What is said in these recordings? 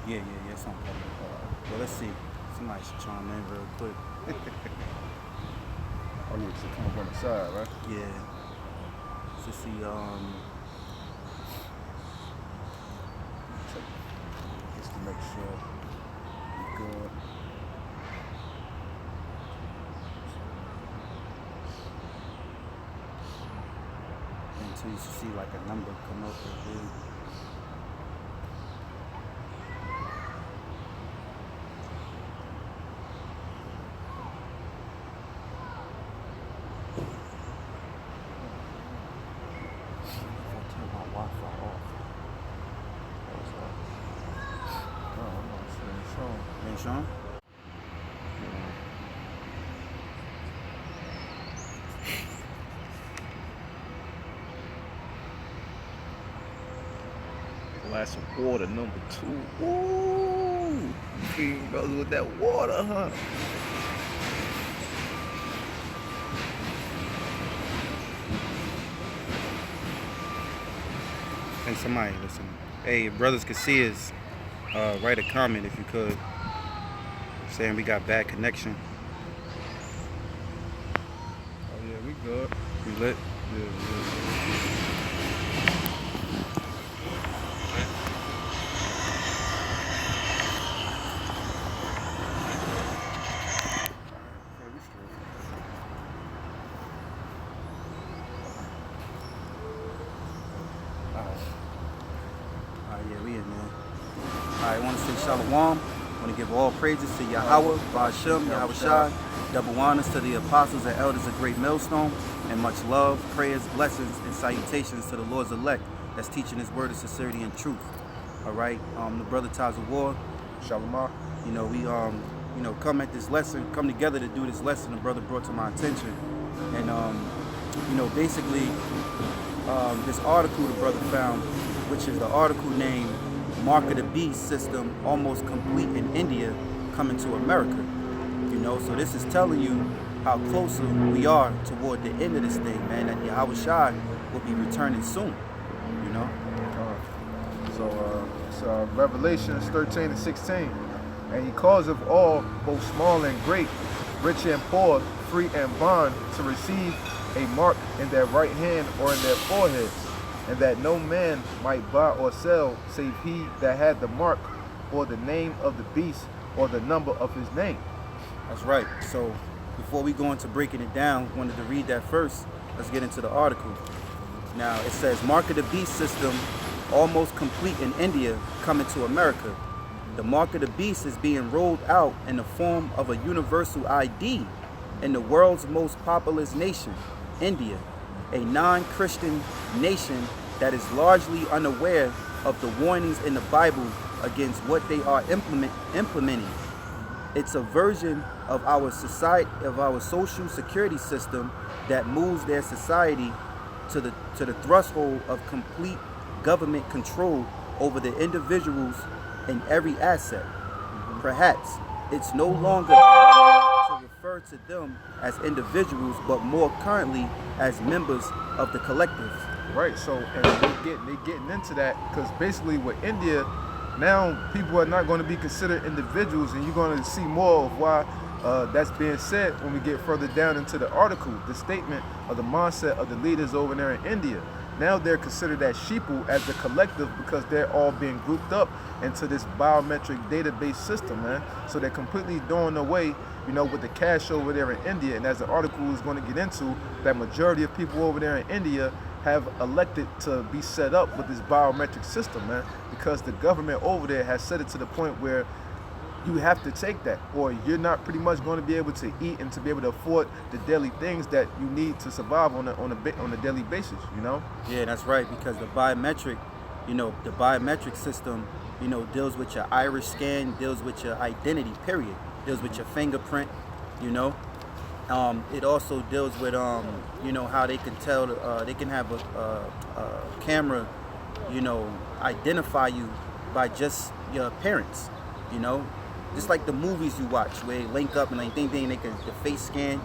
Yeah, something like that. Well, let's see. Somebody should chime in real quick. Oh yeah, so come up on the side, right? Yeah. So see, Check just to make sure you good. until you see like a number come up right here. If I turn my Wi-Fi off, Oh, I'm not saying so. ain't showing? Glass of water number 2. Ooh, feeding brothers with that water, huh? Hey, somebody listen. Hey, if brothers could see us, write a comment if you could, saying we got bad connection. Oh yeah, we good. We lit. Yeah. Alright, yeah, we in there. Alright, I want to say Shalawam. I want to give all praises to YAHAWAH, YAHAWASHI, double honors to the apostles and elders of Great Millstone, and much love, prayers, blessings, and salutations to the Lord's elect that's teaching his word of sincerity and truth. Alright, the brother ties of war. Shalom. You know, we come at this lesson, come together to do this lesson the brother brought to my attention. And basically this article the brother found, which is the article named Mark of the Beast System Almost Complete in India Coming to America. You know, so this is telling you how closer we are toward the end of this thing, man, that YAHAWASHI will be returning soon, you know. So it's Revelations 13 and 16. And he calls of all, both small and great, rich and poor, free and bond, to receive a mark in their right hand or in their foreheads, and that no man might buy or sell save he that had the mark or the name of the beast or the number of his name. That's right. So before we go into breaking it down, wanted to read that first. Let's get into the article. Now it says, Mark of the Beast System almost complete in India coming to America. The Mark of the Beast is being rolled out in the form of a universal ID in the world's most populous nation, India, a non-Christian nation that is largely unaware of the warnings in the Bible against what they are implementing. It's a version of our society, of our social security system that moves their society to the threshold of complete government control over the individuals in every asset. Perhaps it's no longer to refer to them as individuals, but more currently as members of the collective. Right, so and they're getting into that because basically with India, now people are not going to be considered individuals, and you're going to see more of why that's being said when we get further down into the article, the statement of the mindset of the leaders over there in India. Now they're considered as sheeple, as the collective, because they're all being grouped up into this biometric database system, man. So they're completely doing away, with the cash over there in India. And as the article is going to get into, that majority of people over there in India have elected to be set up with this biometric system, man, because the government over there has set it to the point where you have to take that, or you're not pretty much going to be able to eat and to be able to afford the daily things that you need to survive on a daily basis, Yeah, that's right, because the biometric system, deals with your iris scan, deals with your identity, period. Deals with your fingerprint, It also deals with, how they can tell, they can have a camera, identify you by just your appearance, Just like the movies you watch where they link up and they can the face scan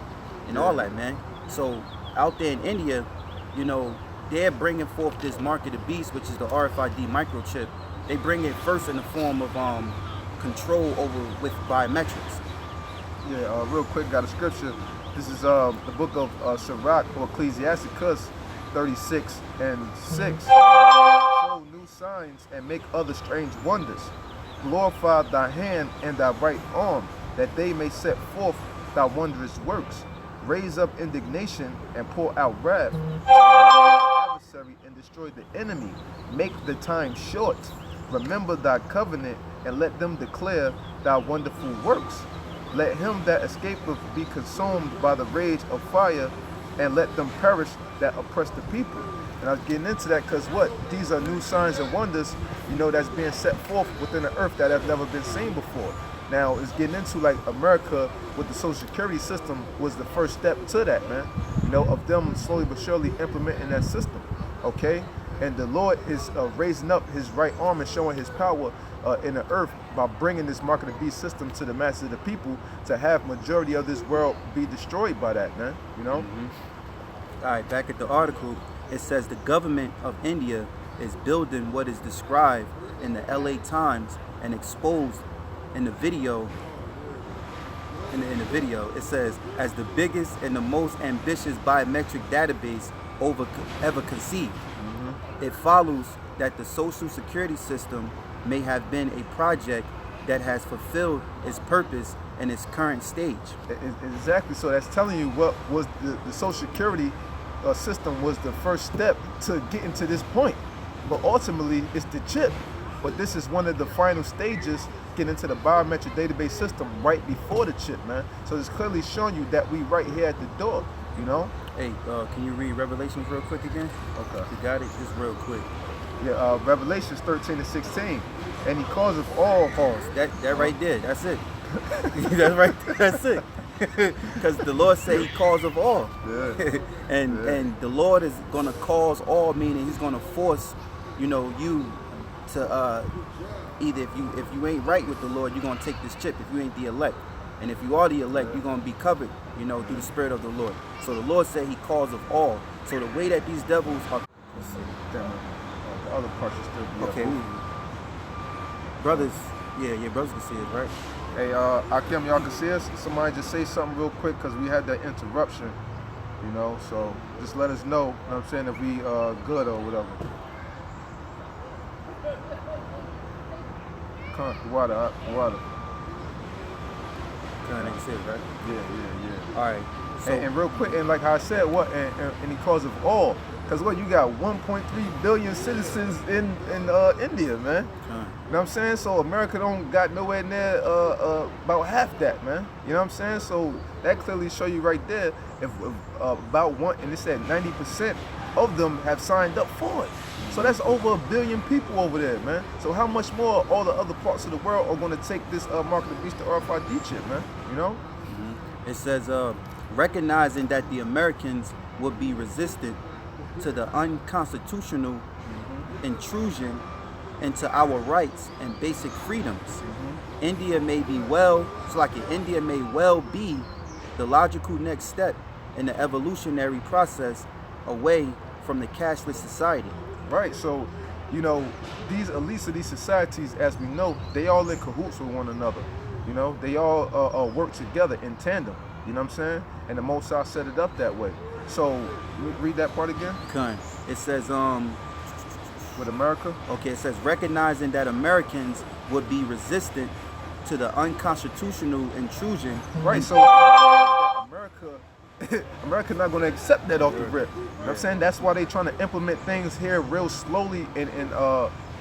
and all that, man. So out there in India, they're bringing forth this Mark of the Beast, which is the RFID microchip, they bring it first in the form of control over with biometrics. Yeah, real quick, got a scripture. This is the book of Sirach or Ecclesiasticus 36 and 6. Show new signs and make other strange wonders. Glorify thy hand and thy right arm, that they may set forth thy wondrous works. Raise up indignation and pour out wrath. Adversary and destroy the enemy. Make the time short. Remember thy covenant and let them declare thy wonderful works. Let him that escapeth be consumed by the rage of fire, and let them perish that oppress the people. And I was getting into that because what? These are new signs and wonders, you know, that's being set forth within the earth that have never been seen before. Now, it's getting into like America with the Social Security system was the first step to that, man. You know, of them slowly but surely implementing that system, okay? And the Lord is raising up his right arm and showing his power in the earth by bringing this mark of the beast system to the masses of the people to have majority of this world be destroyed by that, man, you know? All right, back at the article, it says the government of India is building what is described in the LA Times and exposed in the video. In the video, it says, as the biggest and the most ambitious biometric database ever conceived. It follows that the Social Security system may have been a project that has fulfilled its purpose in its current stage. Exactly. So that's telling you what was the Social Security system was the first step to getting to this point. But ultimately, it's the chip. But this is one of the final stages getting into the biometric database system right before the chip, man. So it's clearly showing you that we right here at the door, you know? Hey, can you read Revelations real quick again? Okay. You got it? Just real quick. Yeah, Revelations 13 and 16. And he causeth all. Pause. That right there. That's it. That's right. That's it. Because the Lord said he calls of all. Yeah. And the Lord is gonna cause all, meaning he's gonna force, you know, you to either if you ain't right with the Lord, you're gonna take this chip if you ain't the elect. And if you are the elect, you're gonna be covered, you know, through the Spirit of the Lord. So the Lord said he calls of all. So the way that these devils are, let's see. Damn, the other part should still be okay. Brothers, yeah, brothers can see it, right? Hey, Akim, y'all can see us? Somebody just say something real quick because we had that interruption, you know, so just let us know, you know what I'm saying, if we good or whatever. Come on, the water. They can see it, right? Yeah. All right. So, and real quick, and like how I said, and he calls of all, because what, you got 1.3 billion citizens in India, man. You know what I'm saying? So America don't got nowhere near about half that, man. You know what I'm saying? So that clearly show you right there if about one, and it said 90% of them have signed up for it. So that's over 1 billion people over there, man. So how much more all the other parts of the world are going to take this mark of the beast, the RFID chip, man? You know? It says, recognizing that the Americans would be resistant to the unconstitutional intrusion into our rights and basic freedoms. India may well be the logical next step in the evolutionary process away from the cashless society. Right, so, you know, these elites of these societies, as we know, they all in cahoots with one another. You know, they all work together in tandem. You know what I'm saying? And the Most High set it up that way. So, read that part again. It says, with America? Okay, it says, recognizing that Americans would be resistant to the unconstitutional intrusion. Right, so America not going to accept that off the rip. You know what I'm saying? That's why they trying to implement things here real slowly and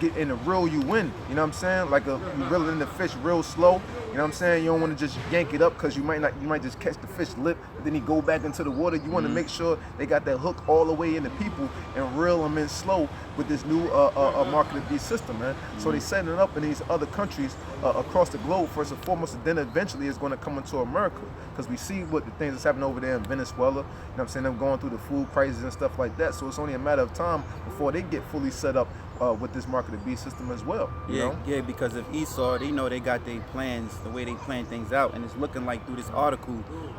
get in the reel you win. You know what I'm saying? Like you reeling in the fish real slow. You know what I'm saying? You don't want to just yank it up because you might just catch the fish lip, and then he go back into the water. You want to make sure they got that hook all the way in the people and reel them in slow with this new mark of the beast system, man. So they setting it up in these other countries across the globe first and foremost, and then eventually it's going to come into America because we see what the things that's happening over there in Venezuela. You know what I'm saying? Them going through the food prices and stuff like that. So it's only a matter of time before they get fully set up with this mark of the beast system as well. You know? Yeah, because if Esau, they know they got their plans, the way they plan things out, and it's looking like through this article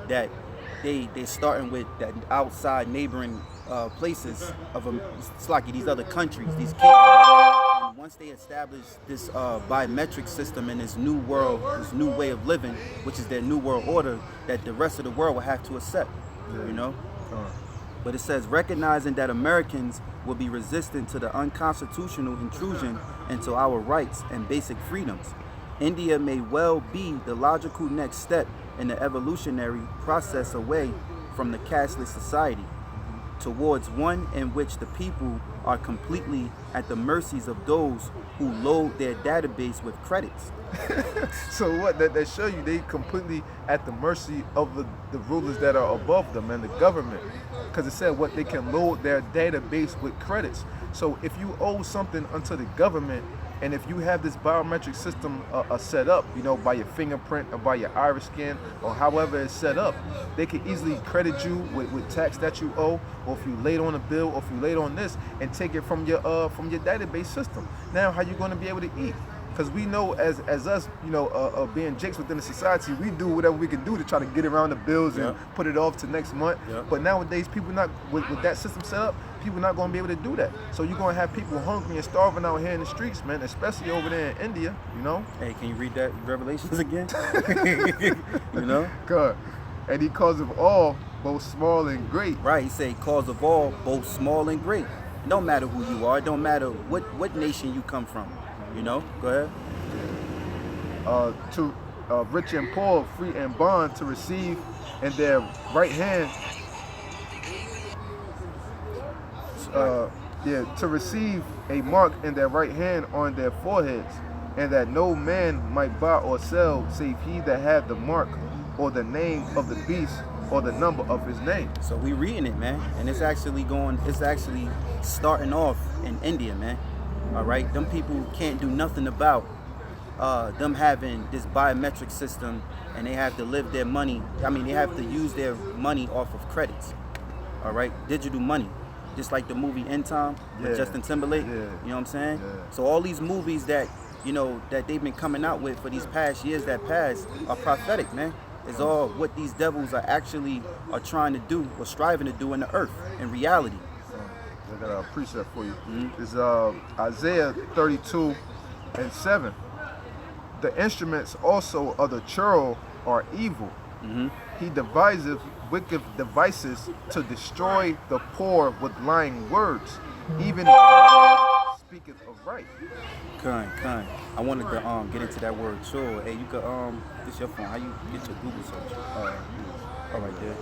that they're starting with that outside neighboring places of it's like these other countries, these kingdoms, once they establish this biometric system in this new world, this new way of living, which is their new world order, that the rest of the world will have to accept, you know? But it says, recognizing that Americans will be resistant to the unconstitutional intrusion into our rights and basic freedoms, India may well be the logical next step in the evolutionary process away from the casteless society towards one in which the people are completely at the mercies of those who load their database with credits. So what? That show you they completely at the mercy of the rulers that are above them and the government. Because it said what they can load their database with credits. So if you owe something unto the government, and if you have this biometric system set up, you know, by your fingerprint or by your iris scan or however it's set up, they can easily credit you with tax that you owe, or if you late on a bill, or if you late on this, and take it from your database system. Now, how you going to be able to eat? Because we know as us, you know, being jakes within the society, we do whatever we can do to try to get around the bills and put it off to next month. But nowadays, people not with that system set up, people not going to be able to do that. So you're going to have people hungry and starving out here in the streets, man, especially over there in India, you know? Hey, can you read that Revelations again? You know? God. And he calls of all, both small and great. Right, he say cause of all, both small and great. No matter who you are, don't matter what nation you come from. You know, go ahead. To rich and poor, free and bond, to receive in their right hand, to receive a mark in their right hand on their foreheads, and that no man might buy or sell save he that had the mark or the name of the beast or the number of his name. So we reading it, man, and it's actually starting off in India, man. All right, them people can't do nothing about them having this biometric system, and they have to live their money. I mean, they have to use their money off of credits. All right, digital money, just like the movie End Time with Justin Timberlake. You know what I'm saying? So all these movies that that they've been coming out with for these past years that passed are prophetic, man. It's all what these devils are trying to do or striving to do in the earth in reality. I got a precept for you. It's Isaiah 32:7. The instruments also of the churl are evil. He deviseth wicked devices to destroy the poor with lying words, even speaketh of right. Kind. I wanted to get into that word churl. Hey, you could this your phone. How you get your Google search? All right there.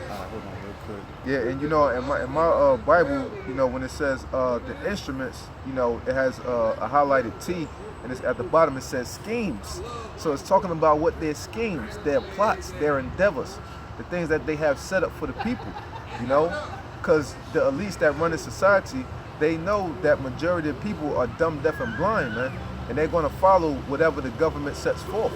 Hold on real quick. Yeah, and you know, in my Bible, you know, when it says the instruments, you know, it has a highlighted T, and it's at the bottom it says schemes. So it's talking about what their schemes, their plots, their endeavors, the things that they have set up for the people, you know, because the elites that run the society, they know that majority of people are dumb, deaf, and blind, man. And they're going to follow whatever the government sets forth.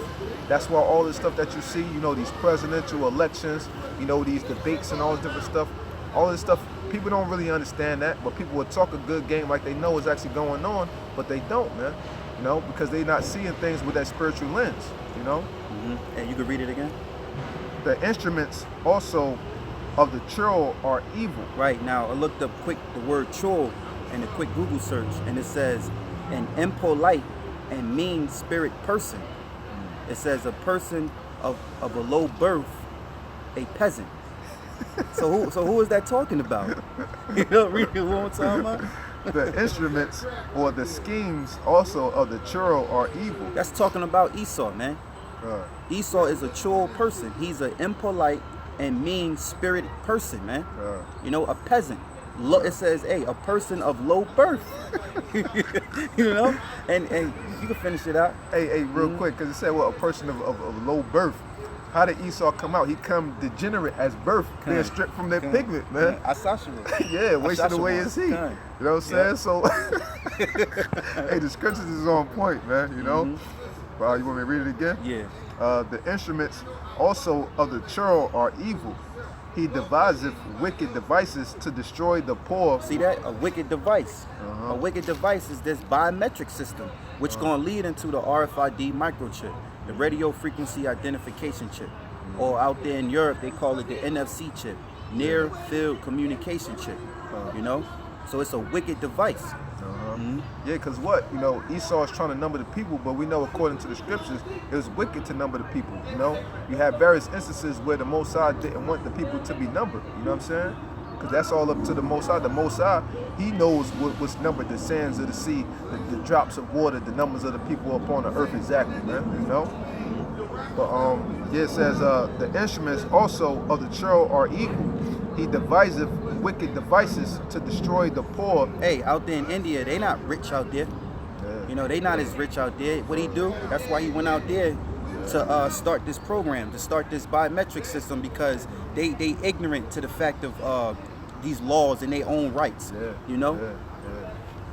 That's why all this stuff that you see, you know, these presidential elections, you know, these debates and all this different stuff, all this stuff, people don't really understand that, but people will talk a good game like they know is actually going on, but they don't, man, you know, because they're not seeing things with that spiritual lens, you know? And you can read it again? The instruments also of the churl are evil. Right, now I looked up quick the word churl in a quick Google search, and it says an impolite and mean spirit person. It says a person of a low birth, a peasant. So who is that talking about? You know, read it one more time, man. The instruments or the schemes also of the churl are evil. That's talking about Esau, man. Esau is a churl person. He's an impolite and mean spirit person, man. You know, a peasant. It says, hey, a person of low birth. You know, and you can finish it out. Hey, real quick, because it said, well, a person of low birth. How did Esau come out? He come degenerate as birth, being stripped from their pigment, man. Yeah, wasting away his heat. You know what I'm saying? So, hey, the scriptures is on point, man. You know. You want me to read it again? Yeah. The instruments also of the churl are evil. He deviseth wicked devices to destroy the poor. See that? A wicked device. A wicked device is this biometric system, which going to lead into the RFID microchip, the radio frequency identification chip. Or out there in Europe, they call it the NFC chip, near field communication chip. You know? So it's a wicked device. Yeah, because what? You know, Esau is trying to number the people, but we know according to the scriptures, it was wicked to number the people, you know? You have various instances where the Most High didn't want the people to be numbered, you know what I'm saying? Because that's all up to the Most High. The Most High, he knows what's numbered, the sands of the sea, the drops of water, the numbers of the people upon the earth exactly, man, you know? But yeah, it says the instruments also of the churl are evil. He deviseth wicked devices to destroy the poor. Hey, out there in India, they not rich out there. Yeah. You know, they not as rich out there. What he do? That's why he went out there to start this program, to start this biometric system, because they ignorant to the fact of these laws and their own rights. Yeah. You know. Yeah.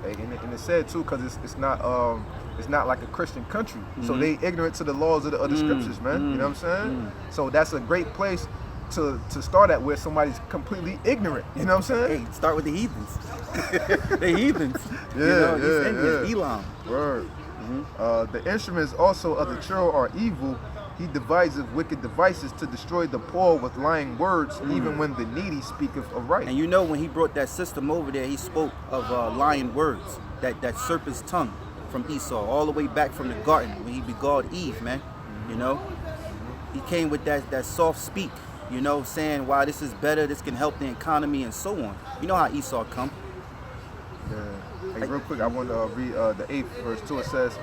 Hey, and it's sad too, because it's not like a Christian country, so they ignorant to the laws of the scriptures, man. You know what I'm saying? So that's a great place to start at, where somebody's completely ignorant. You know what I'm saying? Hey, start with the heathens. The heathens. Yeah, you know, yeah, Indians, yeah. Elam. Word. The instruments also of the churl are evil. He deviseth wicked devices to destroy the poor with lying words, even when the needy speaketh aright. And you know, when he brought that system over there, he spoke of lying words, that serpent's tongue from Esau, all the way back from the garden when he beguiled Eve, man. You know, he came with that soft speak, you know, saying, wow, this is better, this can help the economy and so on. You know how Esau come. Yeah. Hey, real quick, I want to read the 8th verse too. It says,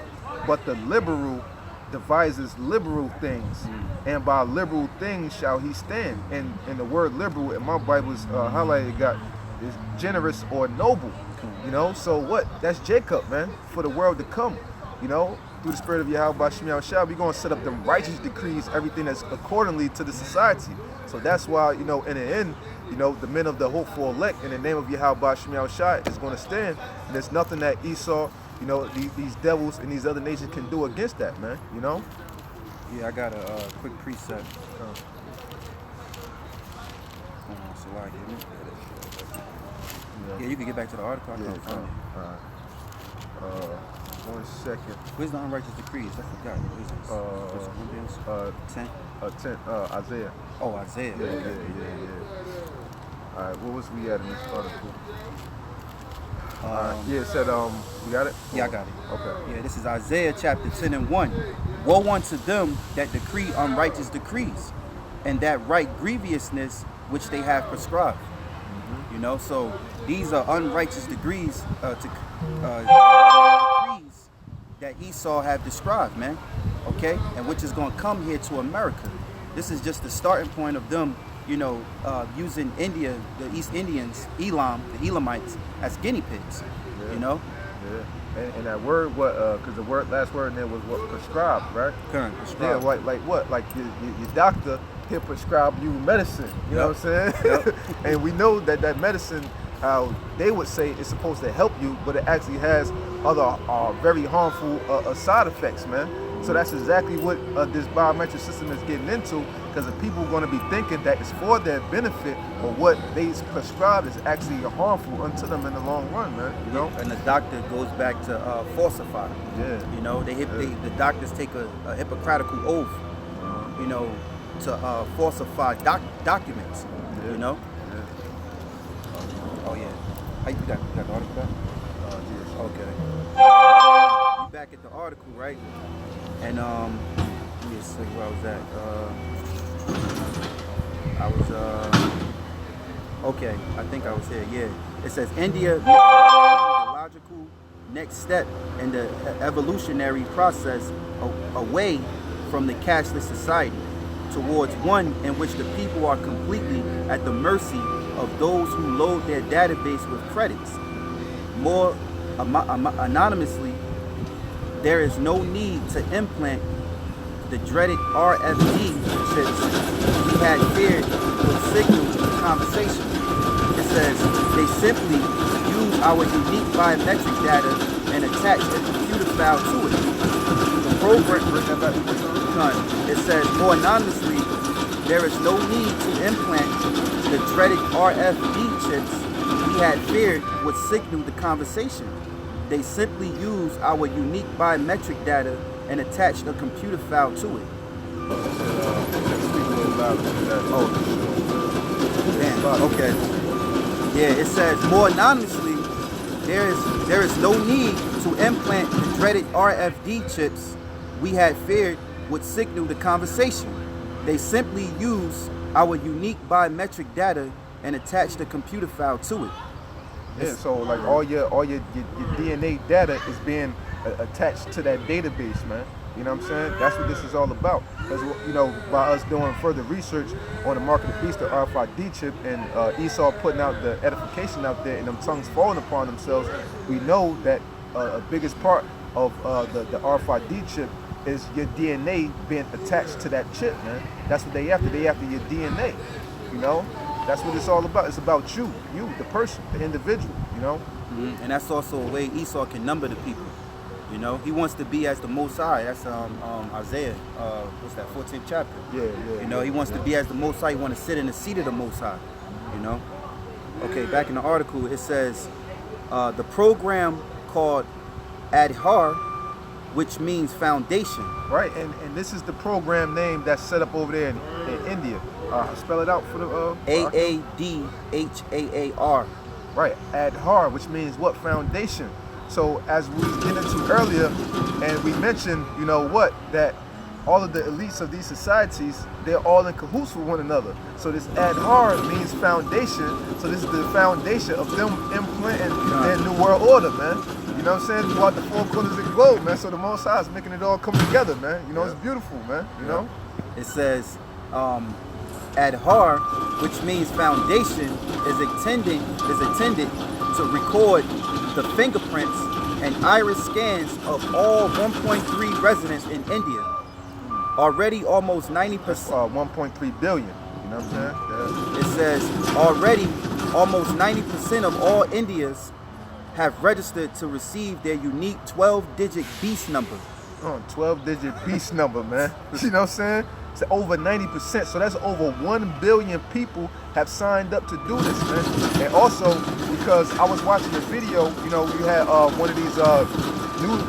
but the liberal devises liberal things, and by liberal things shall he stand. And the word liberal in my Bible is highlighted, is generous or noble. You know, so what? That's Jacob, man, for the world to come. You know, through the spirit of YAHAWASHI, we're going to set up them righteous decrees, everything that's accordingly to the society. So that's why, you know, in the end, you know, the men of the hopeful elect in the name of YAHAWASHI is going to stand. And there's nothing that Esau, you know, these devils and these other nations can do against that, man, you know? Yeah, I got a quick preset. Yeah, you can get back to the article. I can't find it. 1 second. Where's the unrighteous decrees? I forgot. What is this? 10? 10, Isaiah. Oh, Isaiah. Yeah, Okay. yeah. All right, what was we at in this article? Yeah, it said, you got it? Yeah, I got it. Okay. Yeah, this is Isaiah chapter 10 and 1. Woe unto them that decree unrighteous decrees, and that write grievousness which they have prescribed. You know, so these are unrighteous decrees that Esau have described, man. Okay, and which is going to come here to America. This is just the starting point of them, you know, using India, the East Indians, Elam, the Elamites, as guinea pigs. Yeah. You know. Yeah. And that word, what? Because the last word in there was what? Prescribed, right? Current prescribed. Yeah, like what? Like your doctor, he'll prescribe you medicine. You know what I'm saying? Yep. And we know that medicine, how they would say it's supposed to help you, but it actually has other very harmful side effects, man. So that's exactly what this biometric system is getting into, because the people are going to be thinking that it's for their benefit, but what they prescribe is actually harmful unto them in the long run, man. You know? And the doctor goes back to falsify. Yeah. You know, the doctors take a Hippocratical oath, you know, to falsify documents. Yeah. You know. Yeah. Oh yeah. How you got the article back? Yes. Okay. You back at the article, right? And let me see where I was at. Okay, I think I was here. Yeah. It says India, the logical next step in the evolutionary process away from the cashless society towards one in which the people are completely at the mercy of those who load their database with credits. More anonymously, there is no need to implant the dreaded RFD chips we had feared would signal the conversation. It says they simply use our unique biometric data and attach a computer file to it. The program, it says more anonymously, there is no need to implant the dreaded RFD chips we had feared would signal the conversation. They simply use our unique biometric data and attach a computer file to it. Oh, damn. Okay. Yeah, it says more anonymously, there is no need to implant the dreaded RFD chips we had feared would signal the conversation. They simply use our unique biometric data and attach the computer file to it. Yeah, so like all your DNA data is being attached to that database, man. You know what I'm saying? That's what this is all about. Because, you know, by us doing further research on the mark of the beast, the RFID chip, and Esau putting out the edification out there and them tongues falling upon themselves, we know that a biggest part of the RFID chip is your DNA being attached to that chip, man. That's what they after. They after your DNA, you know? That's what it's all about. It's about you, the person, the individual, you know? Mm-hmm. And that's also a way Esau can number the people. You know, he wants to be as the Most High. That's Isaiah, what's that, 14th chapter. Yeah. You know, he wants to be as the Most High. He wants to sit in the seat of the Most High. You know. Okay, back in the article, it says the program called Adhar, which means foundation. Right, and this is the program name that's set up over there in India. Spell it out for the AADHAAR. Right, Adhar, which means what? Foundation. So as we was getting into earlier, and we mentioned, you know what, that all of the elites of these societies, they're all in cahoots with one another. So this Adhar means foundation. So this is the foundation of them implementing their new world order, man. You know what I'm saying? Throughout the four corners of the globe, man. So the Most High is making it all come together, man. You know, it's beautiful, man. You know? It says Adhar, which means foundation, is intended to record the fingerprints and iris scans of all 1.3 residents in India. Already almost 90%. 1.3 billion. You know what I'm saying? Yeah. It says already almost 90% of all Indians have registered to receive their unique 12-digit beast number. 12-digit beast number, man. You know what I'm saying? It's over 90%. So that's over 1 billion people have signed up to do this, man. And also, because I was watching a video, you know, you had one of these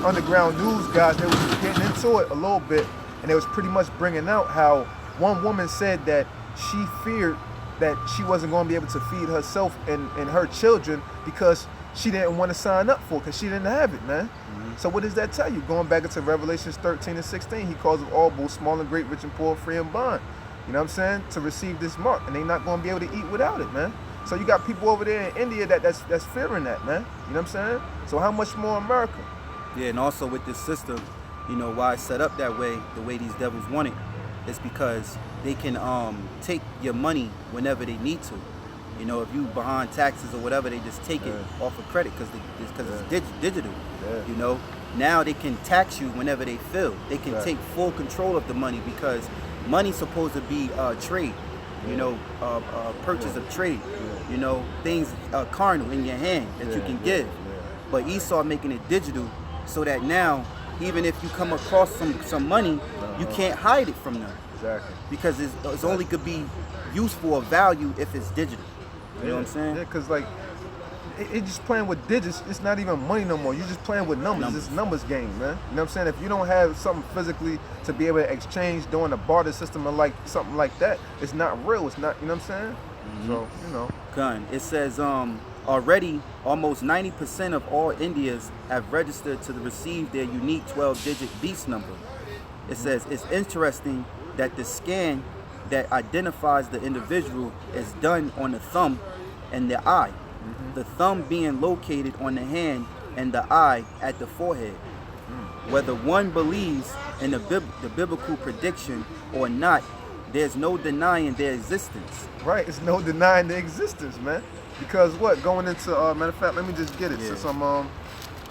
underground news guys that was getting into it a little bit, and they was pretty much bringing out how one woman said that she feared that she wasn't going to be able to feed herself and her children because she didn't want to sign up for it because she didn't have it, man. So what does that tell you? Going back into Revelations 13 and 16, he calls of all, both small and great, rich and poor, free and bond. You know what I'm saying? To receive this mark, and they're not going to be able to eat without it, man. So you got people over there in India that's fearing that, man. You know what I'm saying? So how much more America? Yeah, and also with this system, you know, why it's set up that way, the way these devils want it, is because they can take your money whenever they need to. You know, if you behind taxes or whatever, they just take it off of credit because it's digital. You know, now they can tax you whenever they feel. They can take full control of the money because money's supposed to be trade. You know, purchase of trade. You know, things carnal in your hand that you can give. But Esau making it digital so that now, even if you come across some money, you can't hide it from them. Exactly. Because it's only could be useful or value if it's digital. You know what I'm saying? Yeah, because like, it's just playing with digits. It's not even money no more. You're just playing with numbers. It's numbers game, man. You know what I'm saying? If you don't have something physically to be able to exchange during a barter system or like something like that, it's not real. It's not, you know what I'm saying? So, you know. Gun. It says already almost 90% of all Indians have registered to receive their unique 12-digit beast number. It says it's interesting that the scan that identifies the individual is done on the thumb and the eye. The thumb being located on the hand and the eye at the forehead. Whether one believes in the biblical prediction or not, there's no denying their existence. Right, it's no denying their existence, man. Because what, going into, matter of fact, let me just get it. Since I'm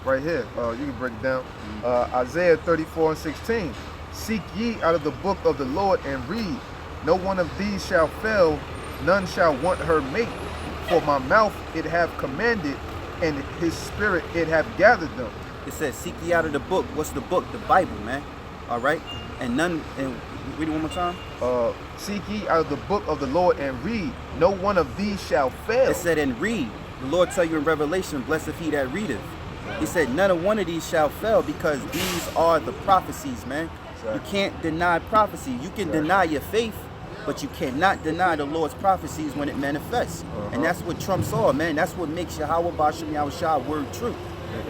right here, you can break it down. Isaiah 34 and 16. Seek ye out of the book of the Lord and read. No one of these shall fail, none shall want her mate. For my mouth it have commanded, and his spirit it have gathered them. It says, seek ye out of the book. What's the book? The Bible, man. All right? And read it one more time. Seek ye out of the book of the Lord and read. No one of these shall fail. It said, and read. The Lord tell you in Revelation, blessed he that readeth. He said, none of one of these shall fail because these are the prophecies, man. You can't deny prophecy. You can deny your faith, but you cannot deny the Lord's prophecies when it manifests. And that's what trumps all, man. That's what makes YAHAWASHI word true.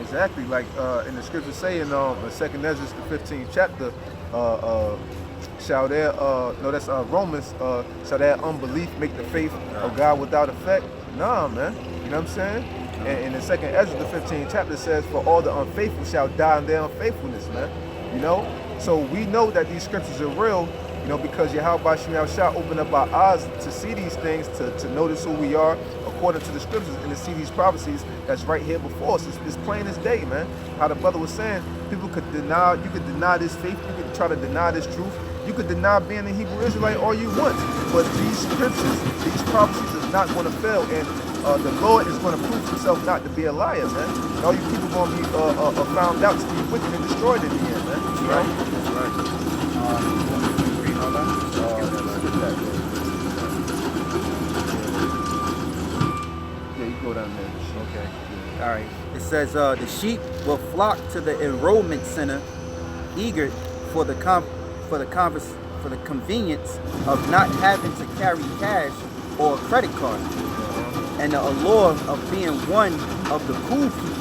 Exactly, like in the scripture saying, in 2 Ezra, the 15th chapter, shall their, no, that's Romans, shall their unbelief make the faith of God without effect? Nah, man. You know what I'm saying? And in the 2 Ezra, the 15th chapter says, for all the unfaithful shall die in their unfaithfulness, man. You know? So we know that these scriptures are real, you know, because YAHAWASHI opened up our eyes to see these things, to notice who we are according to the scriptures, and to see these prophecies that's right here before us. It's plain as day, man. How the brother was saying, people could deny, you could deny this faith, you could try to deny this truth, you could deny being a Hebrew Israelite all you want, but these scriptures, these prophecies is not going to fail, and the Lord is going to prove himself not to be a liar, man. And all you people going to be found out to be wicked and destroyed in the end, man. That's right. That's right. Read all that? Yeah, you go down there. Okay. All right. It says the sheep will flock to the enrollment center, eager for the convenience of not having to carry cash or a credit card, and the allure of being one of the cool people.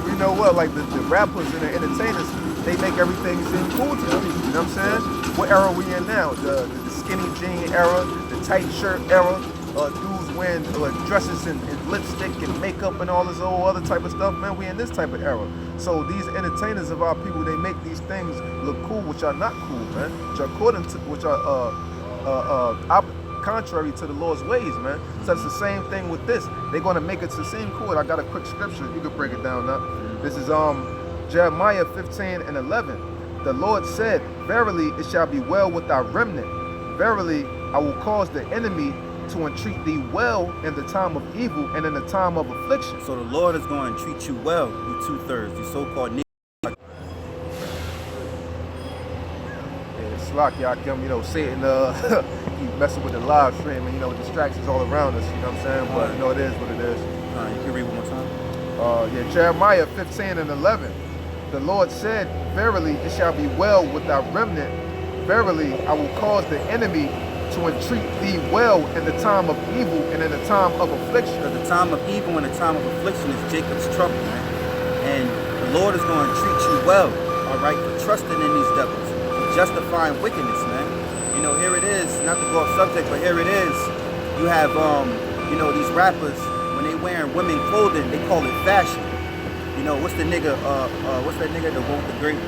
You know what? Like the rappers and the entertainers, they make everything seem cool to them. You know what I'm saying? What era are we in now? The skinny jean era, the tight shirt era, dudes wearing dresses and lipstick and makeup and all this old other type of stuff. Man, we in this type of era. So these entertainers of our people, they make these things look cool, which are not cool, man. Which are contrary to the Lord's ways, man. So it's the same thing with this. They're gonna make it to seem cool. I got a quick scripture. You can break it down now. This is Jeremiah 15:11. The Lord said, verily it shall be well with thy remnant. Verily I will cause the enemy to entreat thee well in the time of evil and in the time of affliction. So the Lord is going to treat you well, you two-thirds, you so-called niggas. Slack, Yakim, you know, Satan, keep messing with the live stream and, you know, distractions all around us, you know what I'm saying? But, you know, it is what it is. You can read one more time. Yeah, Jeremiah 15:11. The Lord said, verily it shall be well with thy remnant. Verily I will cause the enemy to entreat thee well in the time of evil and in the time of affliction. Because the time of evil and the time of affliction is Jacob's trouble, man. And the Lord is going to treat you well, all right, for trusting in these devils, for justifying wickedness, man. You know, here it is, not to go off subject, but here it is. You have, you know, these rappers, when they wearing women clothing, they call it fashion. You know, what's that nigga that wrote the great,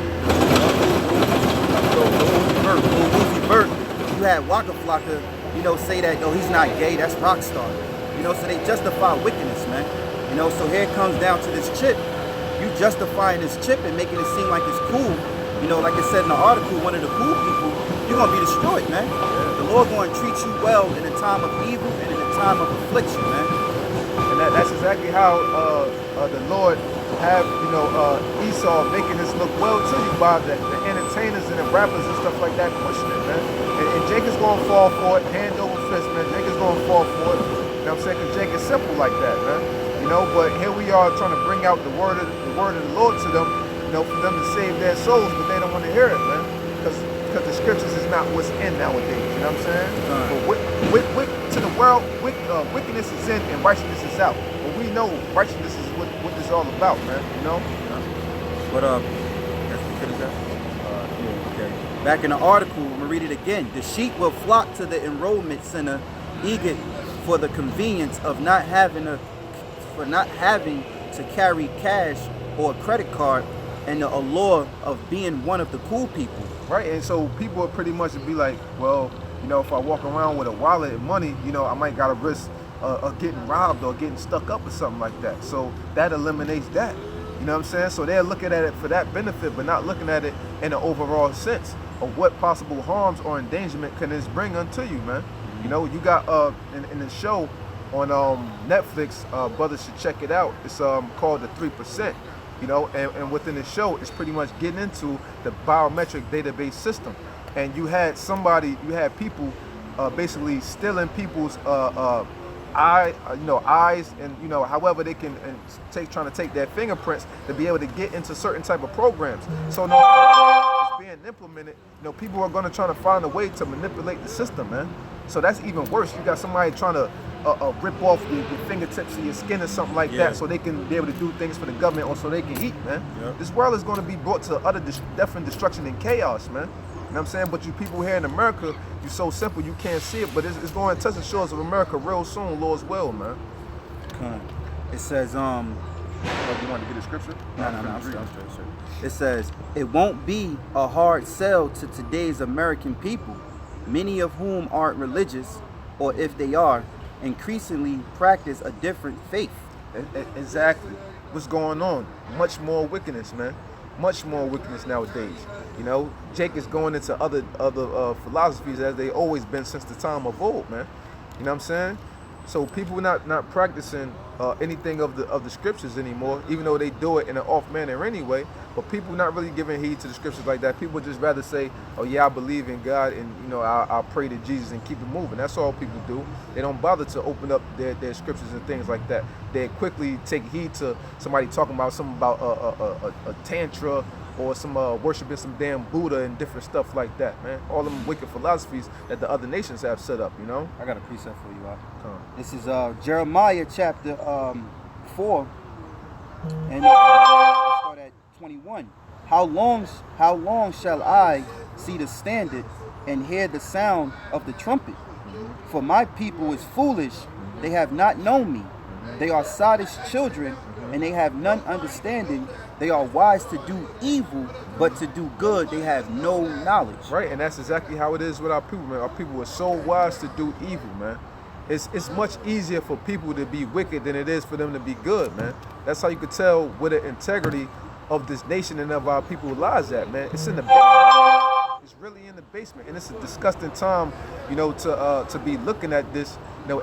Uzi Vert. You had Waka Flocka, you know, say that, oh, he's not gay, that's Rockstar. You know, so they justify wickedness, man. You know, so here it comes down to this chip. You justifying this chip and making it seem like it's cool. You know, like it said in the article, one of the cool people, you're going to be destroyed, man. The Lord going to treat you well in the time of evil and in the time of affliction, man. And that's exactly how the Lord have, you know, Esau making this look well to you by the entertainers and the rappers and stuff like that pushing it, man. And Jake is going to fall for it, hand over fist, man. Jake is going to fall for it. You know what I'm saying? Because Jake is simple like that, man. You know, but here we are trying to bring out the word of the Lord to them, you know, for them to save their souls, but they don't want to hear it, man. Because the scriptures is not what's in nowadays, you know what I'm saying? But to the world, wickedness is in and righteousness is out. But we know righteousness is what this is all about, man, you know? But, that's the finish that? Yeah, okay. Back in the article, I'm gonna read it again. The sheep will flock to the enrollment center, eager for the convenience of not having to carry cash or a credit card, and the allure of being one of the cool people. Right, and so people would pretty much be like, well, you know, if I walk around with a wallet and money, you know, I might got a risk of getting robbed or getting stuck up or something like that. So that eliminates that. You know what I'm saying? So they're looking at it for that benefit, but not looking at it in an overall sense of what possible harms or endangerment can this bring unto you, man. You know, you got in the show on Netflix, brothers should check it out. It's called The 3%. You know, and within the show, it's pretty much getting into the biometric database system. And you had people basically stealing people's eyes, and you know, however they can trying to take their fingerprints to be able to get into certain type of programs. So no, being implemented, people are going to try to find a way to manipulate the system, man. So that's even worse. You got somebody trying to rip off your fingertips of your skin or something like that, so they can be able to do things for the government or so they can eat, man. This world is going to be brought to utter death and destruction and chaos, man. You know what I'm saying? But you people here in America, you're so simple, you can't see it, but it's going to touch the shores of America real soon, Lord's will, man. It says, you want to get a scripture? No, I'm straight. It says, it won't be a hard sell to today's American people, many of whom aren't religious, or if they are, increasingly practice a different faith. Exactly. What's going on? Much more wickedness, man. Much more wickedness nowadays. Jake is going into other philosophies as they always been since the time of old, man. You know what I'm saying? So people not practicing anything of the scriptures anymore, even though they do it in an off manner anyway. But people not really giving heed to the scriptures like that. People just rather say, "Oh yeah, I believe in God, and I'll pray to Jesus and keep it moving." That's all people do. They don't bother to open up their scriptures and things like that. They quickly take heed to somebody talking about something about a tantra or some worshiping some damn Buddha and different stuff like that, man. All them wicked philosophies that the other nations have set up, I got a precept for you, This is Jeremiah chapter 4, and start at 21. How long shall I see the standard and hear the sound of the trumpet? For my people is foolish, they have not known me. They are sottish children, and they have none understanding. They are wise to do evil, but to do good they have no knowledge. Right, and that's exactly how it is with our people, man. Our people are so wise to do evil, man. It's much easier for people to be wicked than it is for them to be good, man. That's how you could tell where the integrity of this nation and of our people lies at, man. It's in the basement. It's really in the basement, and it's a disgusting time, to be looking at this,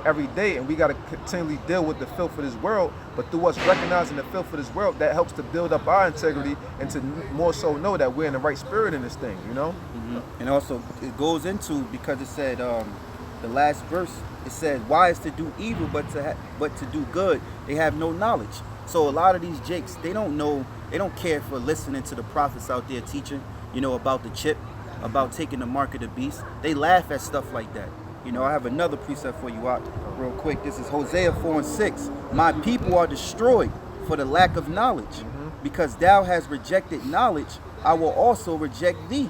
every day. And we got to continually deal with the filth of this world. But through us recognizing the filth of this world, that helps to build up our integrity and to more so know that we're in the right spirit in this thing, And also, it goes into, because it said, the last verse, it said, wise to do evil, but to do good, they have no knowledge. So a lot of these jakes, they don't know, they don't care for listening to the prophets out there teaching, about the chip, about taking the mark of the beast. They laugh at stuff like that. I have another precept for you out real quick. This is Hosea 4:6. My people are destroyed for the lack of knowledge. Because thou hast rejected knowledge, I will also reject thee.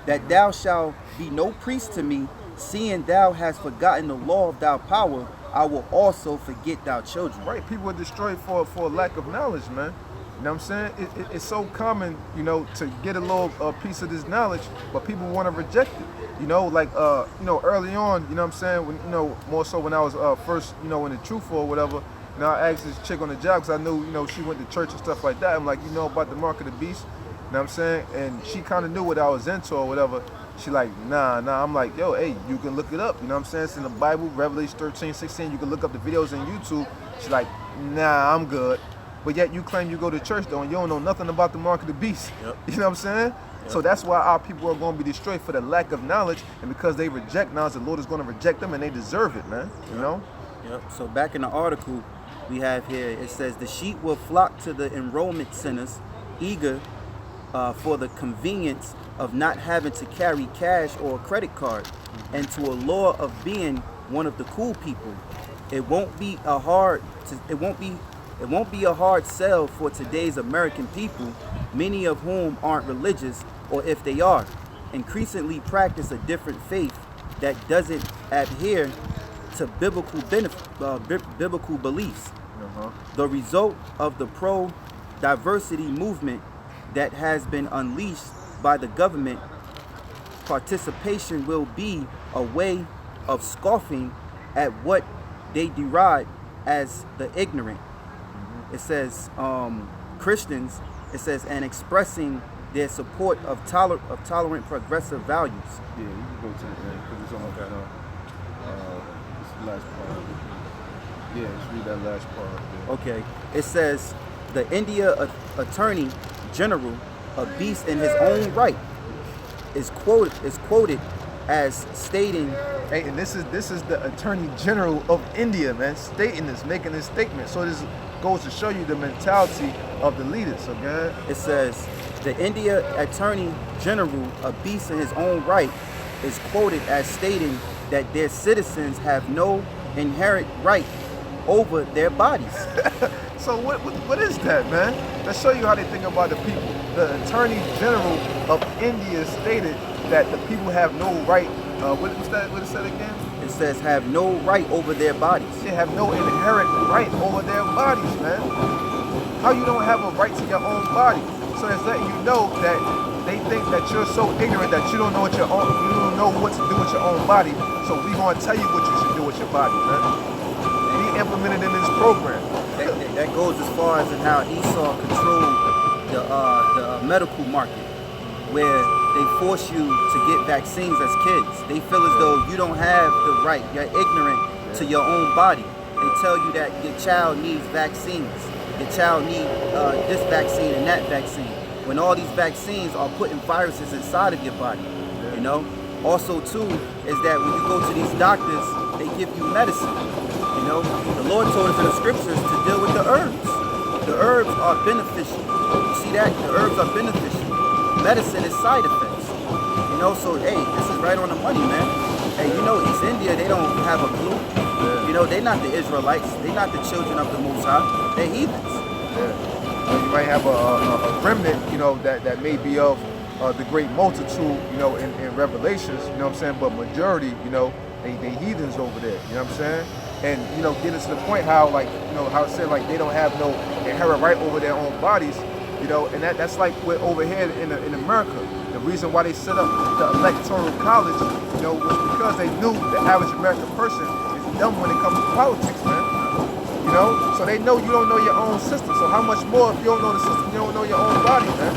That thou shalt be no priest to me, seeing thou hast forgotten the law of thy power, I will also forget thy children. Right, people are destroyed for a lack of knowledge, man. You know what I'm saying? It's so common, to get a little piece of this knowledge, but people want to reject it. Early on, you know what I'm saying? When, more so when I was first, in the truth or whatever, I asked this chick on the job because I knew, she went to church and stuff like that. I'm like, about the mark of the beast? You know what I'm saying? And she kind of knew what I was into or whatever. She like, nah. I'm like, yo, hey, you can look it up. You know what I'm saying? It's in the Bible, Revelation 13:16. You can look up the videos on YouTube. She's like, nah, I'm good. But yet you claim you go to church though, and you don't know nothing about the mark of the beast. Yep. You know what I'm saying? Yep. So that's why our people are going to be destroyed for the lack of knowledge, and because they reject knowledge, the Lord is going to reject them, and they deserve it, man. Yep. So back in the article we have here, it says the sheep will flock to the enrollment centers, eager for the convenience of not having to carry cash or a credit card, and to a lure of being one of the cool people. It won't be a hard sell for today's American people, many of whom aren't religious, or if they are, increasingly practice a different faith that doesn't adhere to biblical beliefs. The result of the pro-diversity movement that has been unleashed by the government, participation will be a way of scoffing at what they deride as the ignorant. It says Christians, it says, and expressing their support of tolerant progressive values. Yeah, you can go to the end because it's almost got this last part. Yeah, just read that last part. Yeah. Okay, it says the India Attorney General, a beast in his own right, is quoted as stating, hey, and this is the Attorney General of India, man, stating this, making this statement. So this goes to show you the mentality of the leaders, okay? It says, The India Attorney General, a beast in his own right, is quoted as stating that their citizens have no inherent right over their bodies. So what is that, man? Let's show you how they think about the people. The Attorney General of India stated that the people have no right. What it said again? It says have no right over their bodies. They have no inherent right over their bodies, man. How you don't have a right to your own body? So it's letting you know that they think that you're so ignorant that you don't know what you don't know what to do with your own body. So we gonna tell you what you should do with your body, man. Be implemented in this program. That goes as far as in how Esau controlled the medical market, where they force you to get vaccines as kids. They feel as though you don't have the right, you're ignorant to your own body. They tell you that your child needs vaccines, your child needs this vaccine and that vaccine, when all these vaccines are putting viruses inside of your body, you know? Also too, is that when you go to these doctors, they give you medicine, you know? The Lord told us in the scriptures to deal with the herbs. The herbs are beneficial. You see that? The herbs are beneficial. Medicine is side effects, you know, so hey, this is right on the money, man. Hey, you know, East India, they don't have a clue. You know, they're not the Israelites. They're not the children of the Most High. They're heathens. You might have a remnant, you know, that may be of the great multitude, you know, in Revelations, you know what I'm saying, but majority, you know, they heathens over there, you know what I'm saying? And, you know, getting to the point how, like, you know, how it said, like, they don't have no inherent right over their own bodies. You know, and that's like we're over here in America. The reason why they set up the electoral college, you know, was because they knew the average American person is dumb when it comes to politics, man. You know, so they know you don't know your own system. So how much more if you don't know the system, you don't know your own body, man?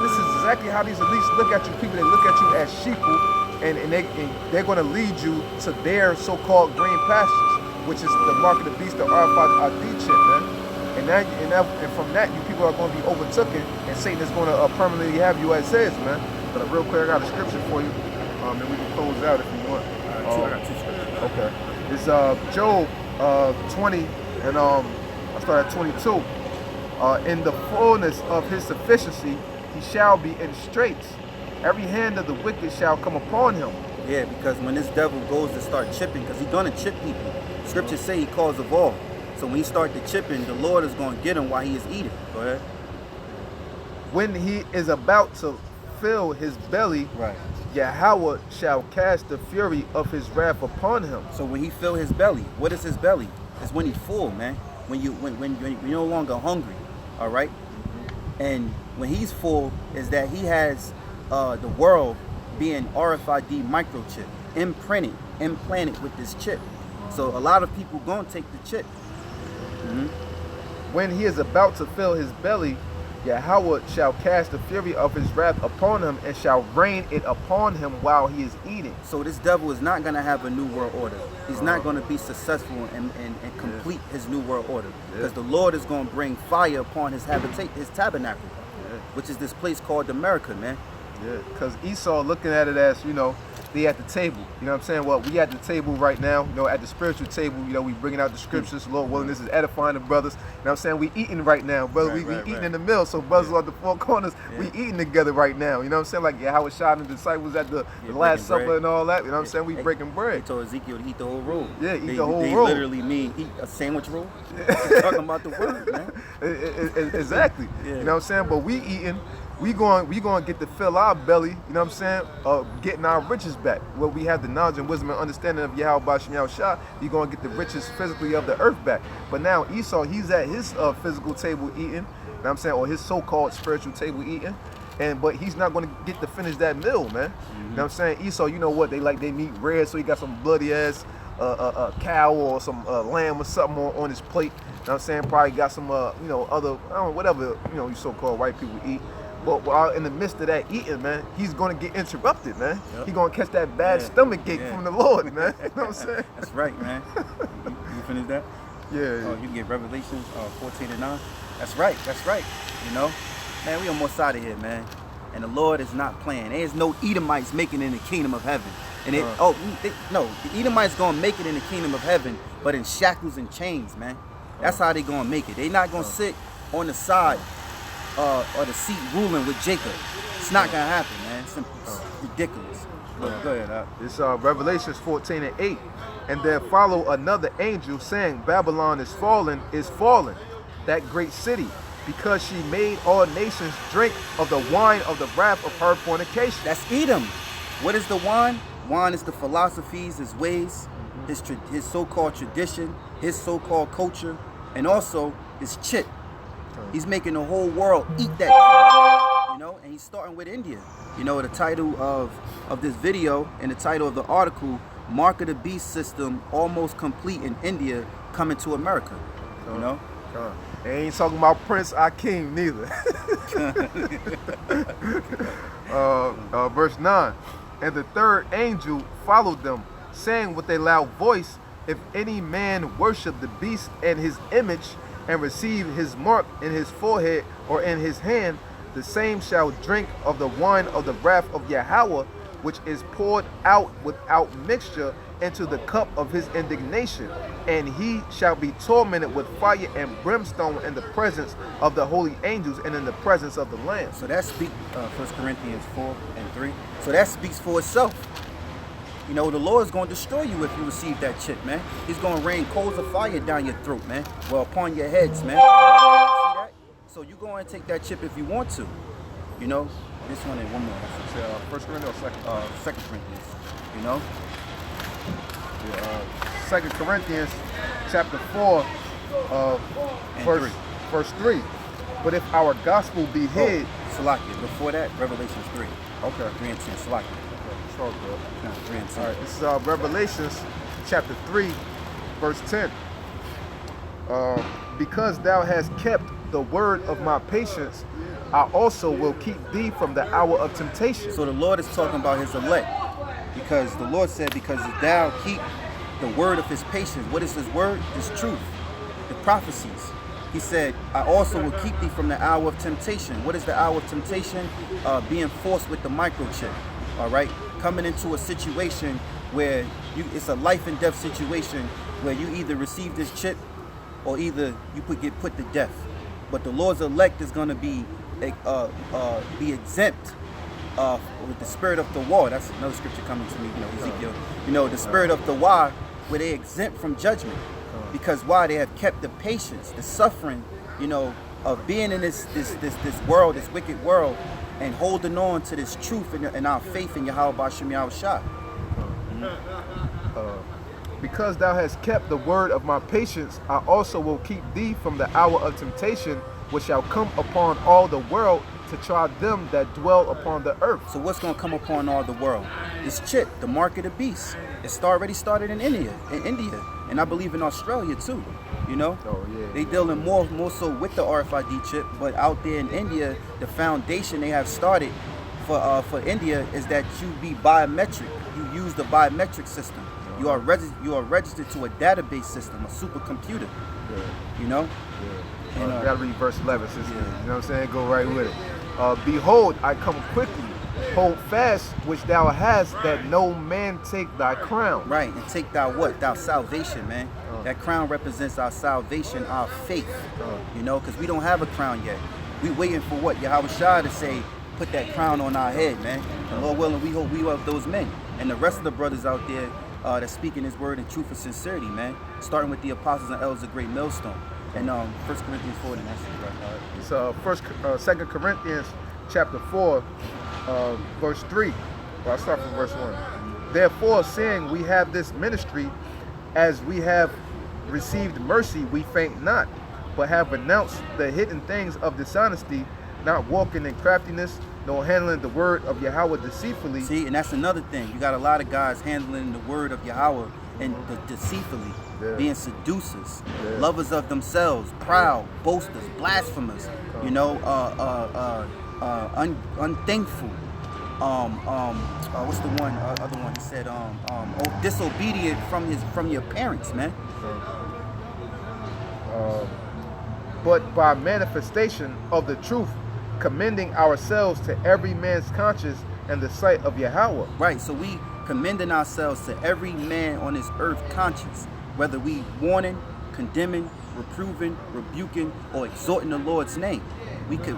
This is exactly how these elites look at you people. They look at you as sheeple, and they're going to lead you to their so-called green pastures, which is the mark of the beast, the RFID chip, man. And from that, you people are going to be overtaken, and Satan is going to permanently have you as his, man. But real quick, I got a scripture for you, and we can close out if you want. I got two scriptures. Okay. It's Job 20, and I start at 22. In the fullness of his sufficiency, he shall be in straits. Every hand of the wicked shall come upon him. Yeah, because when this devil goes to start chipping, because he's going to chip people. Scriptures say he calls of all. So when he starts the chipping, the Lord is going to get him while he is eating. Go ahead. When he is about to fill his belly, right, Yahawah shall cast the fury of his wrath upon him. So when he fill his belly, what is his belly? It's when he's full, man. When you're no longer hungry, all right? And when he's full, is that he has the world being RFID microchip, implanted with this chip. So a lot of people gonna take the chip. When he is about to fill his belly, Yahawah shall cast the fury of his wrath upon him and shall rain it upon him while he is eating. So this devil is not going to have a new world order. He's not going to be successful and complete his new world order. Because the Lord is going to bring fire upon his tabernacle, which is this place called America, man. Yeah, because Esau looking at it as, you know, they at the table. You know what I'm saying? Well, we at the table right now, you know, at the spiritual table, you know, we bringing out the scriptures. Lord willing, this is edifying the brothers. You know what I'm saying? We eating right now, brother. We eating in the middle. So brothers on the four corners, we eating together right now. You know what I'm saying? Like YAHAWASHI and the disciples at the Last Supper and all that. You know what I'm saying? We breaking bread. They told Ezekiel to eat the whole roll. Yeah, eat the whole roll. They literally mean eat a sandwich roll. They're talking about the word, man. Exactly. You know what I'm saying? But we eating. We going to get to fill our belly, you know what I'm saying, getting our riches back. Where we have the knowledge and wisdom and understanding of YAHAWASHI, you're going to get the riches physically of the earth back. But now Esau, he's at his physical table eating, you know what I'm saying, or his so-called spiritual table eating, but he's not going to get to finish that meal, man. You know what I'm saying? Esau, you know what, they meat red, so he got some bloody ass a cow or some lamb or something on his plate. You know what I'm saying? Probably got some, you know, other, I don't know, whatever, you know, you so-called white people eat. But while in the midst of that eating, man, he's going to get interrupted, man. He's going to catch that bad stomach ache from the Lord, man. You know what I'm saying? That's right, man. You finished that? Yeah. Oh, you can get Revelations 14:9. That's right. That's right. You know? Man, we almost out of here, man. And the Lord is not playing. There's no Edomites making it in the kingdom of heaven. And no, the Edomites going to make it in the kingdom of heaven, but in shackles and chains, man. That's how they going to make it. They not going to sit on the side the seat ruling with Jacob. It's not gonna happen, man. It's ridiculous. Go ahead. It's Revelations 14:8. And there follow another angel saying, Babylon is fallen, that great city, because she made all nations drink of the wine of the wrath of her fornication. That's Edom. What is the wine? Wine is the philosophies, his ways, his so-called tradition, his so-called culture, and also his chit. He's making the whole world eat that, you know, and he's starting with India. You know, the title of this video and the title of the article, Mark of the Beast System almost complete in India, coming to America. You know? They ain't talking about Prince Akeem neither. Verse 9. And the third angel followed them, saying with a loud voice, if any man worship the beast and his image, and receive his mark in his forehead or in his hand, the same shall drink of the wine of the wrath of YAHAWAH, which is poured out without mixture into the cup of his indignation, and he shall be tormented with fire and brimstone in the presence of the holy angels and in the presence of the Lamb. So that speaks 1 Corinthians 4:3. So that speaks for itself. You know, the Lord is going to destroy you if you receive that chip, man. He's going to rain coals of fire down your throat, man. Well, upon your heads, man. See that? So you go and take that chip if you want to. You know, this one and one more. First Corinthians or Second Corinthians. You know. 2 Corinthians chapter 4, verse 3. But if our gospel be hid, Salakia. Before that, Revelations 3. Okay. 3 and 10. Salakia. No, 3 and 10. All right, this is Revelations chapter 3, verse 10. Because thou hast kept the word of my patience, I also will keep thee from the hour of temptation. So the Lord is talking about his elect. Because the Lord said, because thou keep the word of his patience. What is his word? His truth. The prophecies. He said, I also will keep thee from the hour of temptation. What is the hour of temptation? Being forced with the microchip. All right? Coming into a situation where it's a life and death situation where you either receive this chip or either you get put to death. But the Lord's elect is going to be exempt with the spirit of the war. That's another scripture coming to me, you know, Ezekiel. You know, the spirit of the war, where they exempt from judgment. Because why? They have kept the patience, the suffering, you know, of being in this world, this wicked world, and holding on to this truth and our faith in YAHAWASHI. Because thou hast kept the word of my patience, I also will keep thee from the hour of temptation, which shall come upon all the world to try them that dwell upon the earth. So what's going to come upon all the world? This chip, the mark of the beast. It's already started in India, and I believe in Australia too. You know, they dealing more so with the RFID chip, but out there in India, the foundation they have started for India is that you be biometric. You use the biometric system. You are registered to a database system, a supercomputer. You know. You gotta read verse 11. You know what I'm saying? Go right with it. Behold, I come quickly. Hold fast which thou hast, that no man take thy crown. Right, and take thy what? Thy salvation, man. That crown represents our salvation, our faith. You know, because we don't have a crown yet. We waiting for what? YAHAWASHI to say, put that crown on our head, man. And Lord willing, we hope we have those men. And the rest of the brothers out there that's speaking his word in truth and sincerity, man. Starting with the apostles and elders of Great Millstone. And 1 Corinthians 4, and that's right. It's 2 Corinthians chapter 4, verse 3. Well, I'll start from verse 1. Therefore, seeing we have this ministry, as we have received mercy, we faint not, but have renounced the hidden things of dishonesty, not walking in craftiness, nor handling the word of YAHAWAH deceitfully. See, and that's another thing. You got a lot of guys handling the word of YAHAWAH and deceitfully, being seducers, lovers of themselves, proud, boasters, blasphemers, you know, unthankful. What's the one? Other one? He said, disobedient from your parents, man. But by manifestation of the truth, commending ourselves to every man's conscience and the sight of YAHAWAH. Right. So we commending ourselves to every man on this earth conscience, whether we warning, condemning, reproving, rebuking, or exhorting the Lord's name. We could,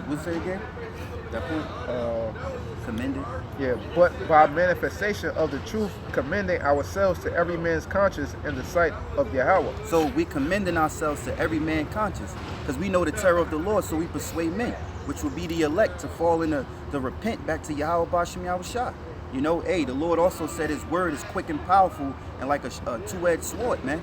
what's that again? That point? Commended. Yeah, but by manifestation of the truth, commending ourselves to every man's conscience in the sight of Yahweh. So we commending ourselves to every man conscience, because we know the terror of the Lord, so we persuade men, which will be the elect to fall in the repent back to YAHAWASHI. You know, hey, the Lord also said his word is quick and powerful and like a two-edged sword, man.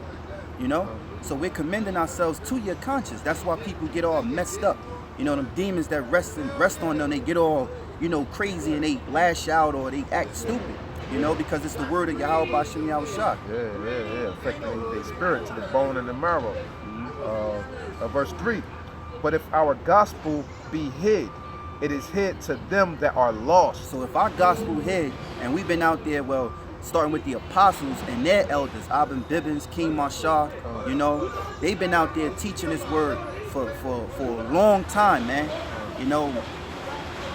You know? So we're commending ourselves to your conscience. That's why people get all messed up. You know, them demons that rest on them, they get all, you know, crazy and they lash out or they act stupid. You know, because it's the word of YAHAWASHI. Yeah. Affecting their spirit to the bone and the marrow. Verse 3. But if our gospel be hid, it is hid to them that are lost. So if our gospel hid, and we've been out there, well, starting with the apostles and their elders, Abin Bibbins, King Marshall, you know, they've been out there teaching this word for a long time, man. You know,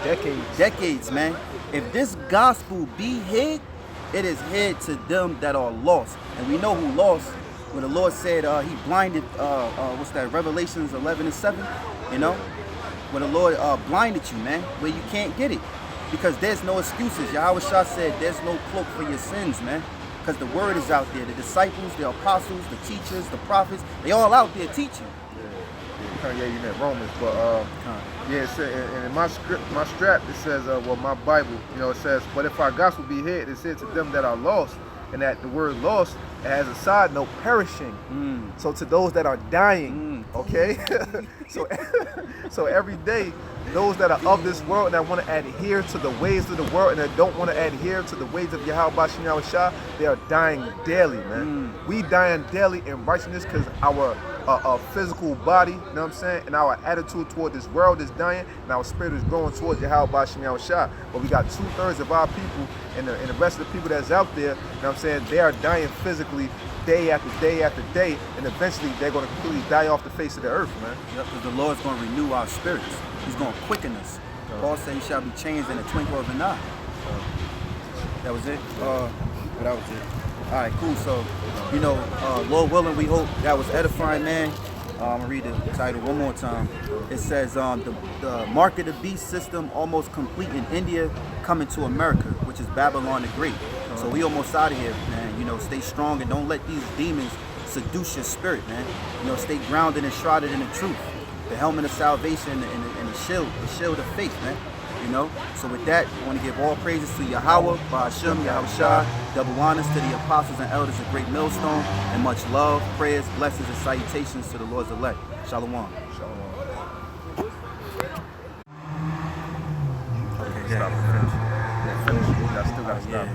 decades, man. If this gospel be hid, it is hid to them that are lost. And we know who lost. When the Lord said he blinded, what's that, Revelations 11:7, you know? When the Lord blinded you, man, where you can't get it. Because there's no excuses. Yahawashi said there's no cloak for your sins, man. Because the word is out there. The disciples, the apostles, the teachers, the prophets, they all out there teaching. Yeah, you meant Romans, but yeah, it said, and in my strap, it says, well, my Bible, you know, it says, but if our gospel be hid, it said to them that are lost, and that the word lost, it has a side note, perishing. So to those that are dying, okay? so every day, those that are of this world and that want to adhere to the ways of the world and that don't want to adhere to the ways of YAHAWASHI, they are dying daily, man. We dying daily in righteousness because our physical body, you know what I'm saying, and our attitude toward this world is dying, and our spirit is growing towards YAHAWASHI. But we got 2/3 of our people and the rest of the people that's out there, you know what I'm saying, they are dying physically day after day after day, and eventually they're going to completely die off the face of the earth, man. Yep, because the Lord's going to renew our spirits. He's going to quicken us. Paul said he shall be changed in a twinkle of an eye. That was it? That was it. All right, cool. So, you know, Lord willing, we hope that was edifying, man. I'm going to read the title one more time. It says, the Mark of the Beast system almost complete in India, coming to America, which is Babylon the Great. So we almost out of here, man. You know, stay strong and don't let these demons seduce your spirit, man. You know, stay grounded and shrouded in the truth. The helmet of salvation and the shield of faith, man. You know, so with that, I want to give all praises to Yahawah, Ba'ashem, Yahawashi, double honors to the apostles and elders of Great Millstone, and much love, prayers, blessings, and salutations to the Lord's elect. Shalawam. Shalom. Okay, Stop. Finish. I still got to stop.